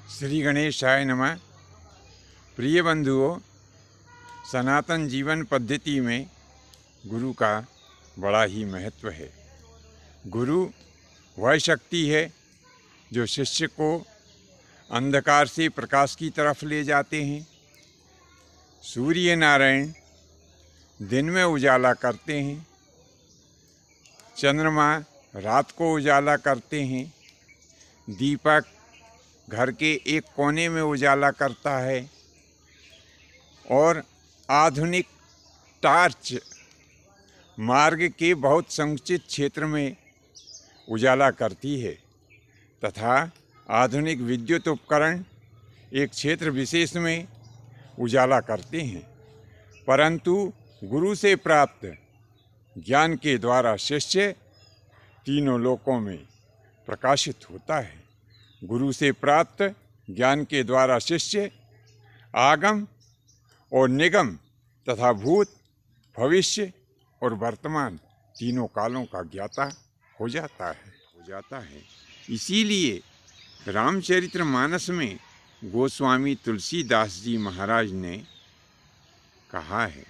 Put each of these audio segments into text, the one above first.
श्री गणेशाय नमः। प्रिय बंधुओं, सनातन जीवन पद्धति में गुरु का बड़ा ही महत्व है। गुरु वह शक्ति है जो शिष्य को अंधकार से प्रकाश की तरफ ले जाते हैं। सूर्य नारायण दिन में उजाला करते हैं, चंद्रमा रात को उजाला करते हैं, दीपक घर के एक कोने में उजाला करता है और आधुनिक टार्च मार्ग के बहुत संकुचित क्षेत्र में उजाला करती है तथा आधुनिक विद्युत उपकरण एक क्षेत्र विशेष में उजाला करते हैं। परंतु गुरु से प्राप्त ज्ञान के द्वारा शिष्य तीनों लोकों में प्रकाशित होता है। गुरु से प्राप्त ज्ञान के द्वारा शिष्य आगम और निगम तथा भूत, भविष्य और वर्तमान तीनों कालों का ज्ञाता हो जाता है। इसीलिए रामचरितमानस में गोस्वामी तुलसीदास जी महाराज ने कहा है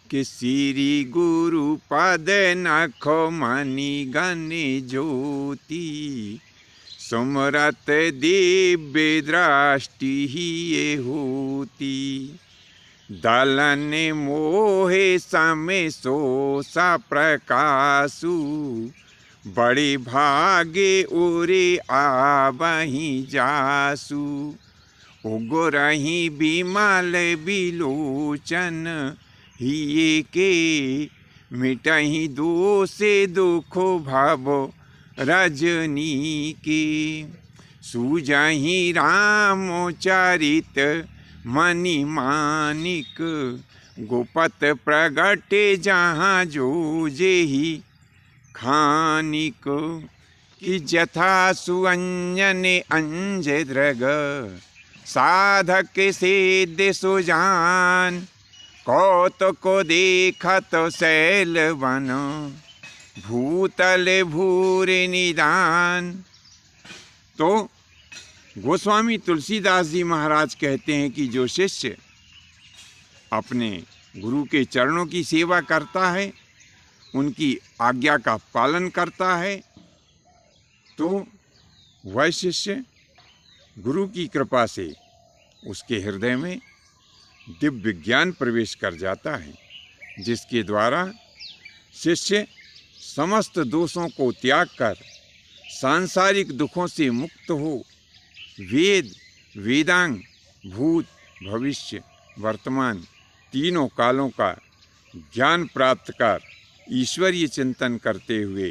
कि श्री गुरु पद नखो मणि गनि ज्योति, सुमरत दिव्य दृष्टि ही ये होती। दलन मोहे समय सो सा प्रकाशु, बड़े भागे उरे आवही जासु। उगरही बिमल बिलोचन हिये के, मिटही दोषे दुखो भव रजनी के। सूझहि रामचरित मणि मानिक, गोपत प्रगटे जहाँ जो जेहि खानिक। कि जथा सुअंजन अंज दृग, साधक सिद्ध सुजान। कौतुक देखत शैल वन, भूतल भूर निदान। तो गोस्वामी तुलसीदास जी महाराज कहते हैं कि जो शिष्य अपने गुरु के चरणों की सेवा करता है, उनकी आज्ञा का पालन करता है, तो वह शिष्य गुरु की कृपा से उसके हृदय में दिव्य ज्ञान प्रवेश कर जाता है, जिसके द्वारा शिष्य समस्त दोषों को त्याग कर सांसारिक दुखों से मुक्त हो वेद, वेदांग, भूत, भविष्य, वर्तमान तीनों कालों का ज्ञान प्राप्त कर ईश्वरीय चिंतन करते हुए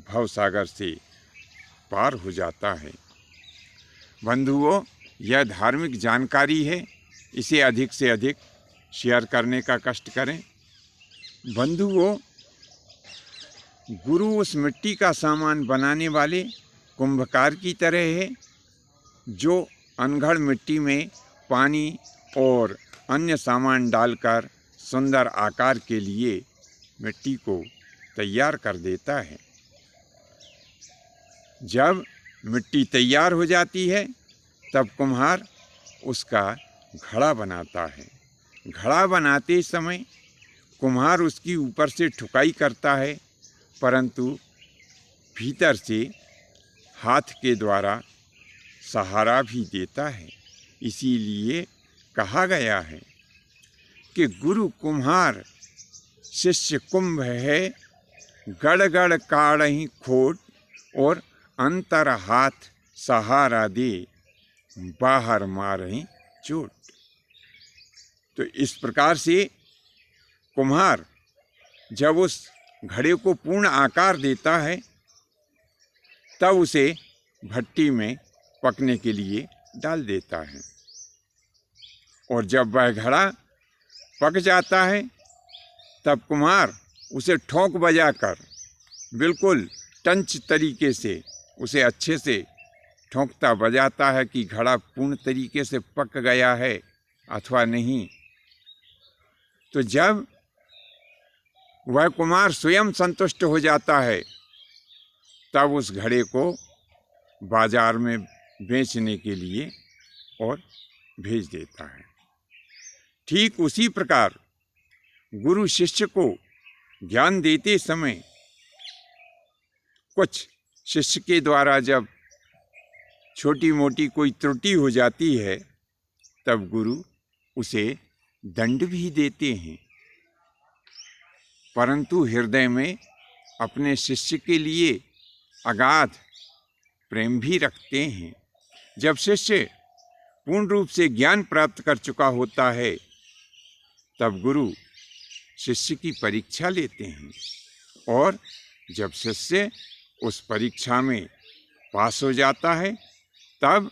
भवसागर से पार हो जाता है। बंधुओं, यह धार्मिक जानकारी है, इसे अधिक से अधिक शेयर करने का कष्ट करें। बंधुओं, गुरु उस मिट्टी का सामान बनाने वाले कुंभकार की तरह है, जो अनघड़ मिट्टी में पानी और अन्य सामान डालकर सुंदर आकार के लिए मिट्टी को तैयार कर देता है। जब मिट्टी तैयार हो जाती है, तब कुम्हार उसका घड़ा बनाता है। घड़ा बनाते समय कुम्हार उसकी ऊपर से ठुकाई करता है, परंतु भीतर से हाथ के द्वारा सहारा भी देता है। इसीलिए कहा गया है कि गुरु कुम्हार शिष्य कुंभ है, गड़ गड़ काढ़हि खोट, और अंतर हाथ सहारा दे, बाहर मारहि चोट। तो इस प्रकार से कुम्हार जब उस घड़े को पूर्ण आकार देता है, तब उसे भट्टी में पकने के लिए डाल देता है, और जब वह घड़ा पक जाता है, तब कुम्हार उसे ठोंक बजाकर बिल्कुल टंच तरीके से उसे अच्छे से ठोंकता बजाता है कि घड़ा पूर्ण तरीके से पक गया है अथवा नहीं। तो जब वह कुम्हार स्वयं संतुष्ट हो जाता है, तब उस घड़े को बाजार में बेचने के लिए और भेज देता है। ठीक उसी प्रकार गुरु शिष्य को ज्ञान देते समय कुछ शिष्य के द्वारा जब छोटी मोटी कोई त्रुटि हो जाती है तब गुरु उसे दंड भी देते हैं, परंतु हृदय में अपने शिष्य के लिए अगाध प्रेम भी रखते हैं। जब शिष्य पूर्ण रूप से ज्ञान प्राप्त कर चुका होता है तब गुरु शिष्य की परीक्षा लेते हैं और जब शिष्य उस परीक्षा में पास हो जाता है तब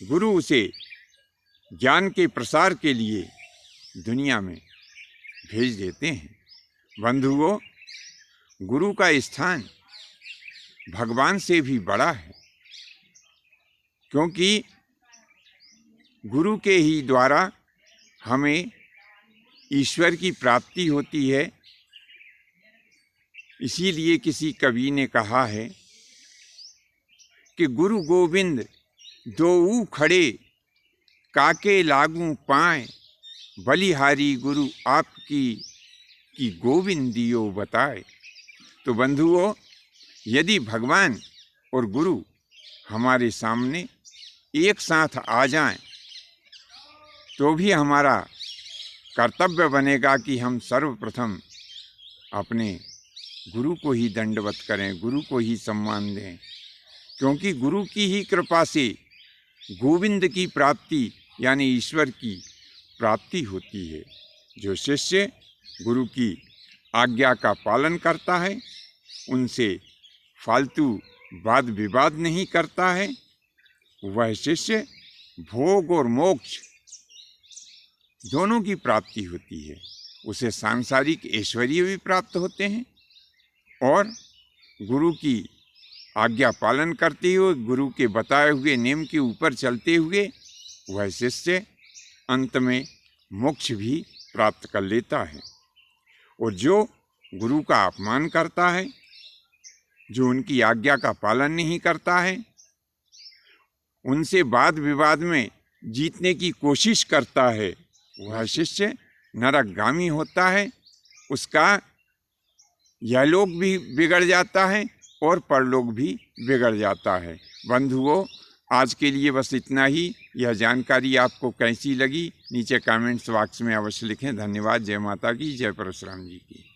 गुरु उसे ज्ञान के प्रसार के लिए दुनिया में भेज देते हैं। बंधुओं, गुरु का स्थान भगवान से भी बड़ा है, क्योंकि गुरु के ही द्वारा हमें ईश्वर की प्राप्ति होती है। इसीलिए किसी कवि ने कहा है कि गुरु गोविंद दोऊ खड़े काके लागू पाए, बलिहारी गुरु आपकी कि गोविंदियो बताए। तो बंधुओं, यदि भगवान और गुरु हमारे सामने एक साथ आ जाएं तो भी हमारा कर्तव्य बनेगा कि हम सर्वप्रथम अपने गुरु को ही दंडवत करें, गुरु को ही सम्मान दें, क्योंकि गुरु की ही कृपा से गोविंद की प्राप्ति यानी ईश्वर की प्राप्ति होती है। जो शिष्य गुरु की आज्ञा का पालन करता है, उनसे फालतू वाद विवाद नहीं करता है, वह शिष्य भोग और मोक्ष दोनों की प्राप्ति होती है। उसे सांसारिक ऐश्वर्य भी प्राप्त होते हैं और गुरु की आज्ञा पालन करते हुए, गुरु के बताए हुए नियम के ऊपर चलते हुए वह शिष्य अंत में मोक्ष भी प्राप्त कर लेता है। और जो गुरु का अपमान करता है, जो उनकी आज्ञा का पालन नहीं करता है, उनसे वाद विवाद में जीतने की कोशिश करता है, वह शिष्य नरकगामी होता है। उसका यह लोक भी बिगड़ जाता है और परलोक भी बिगड़ जाता है। बंधुओं, आज के लिए बस इतना ही। यह जानकारी आपको कैसी लगी नीचे कमेंट्स बॉक्स में अवश्य लिखें। धन्यवाद। जय माता की, जय परशुराम जी की।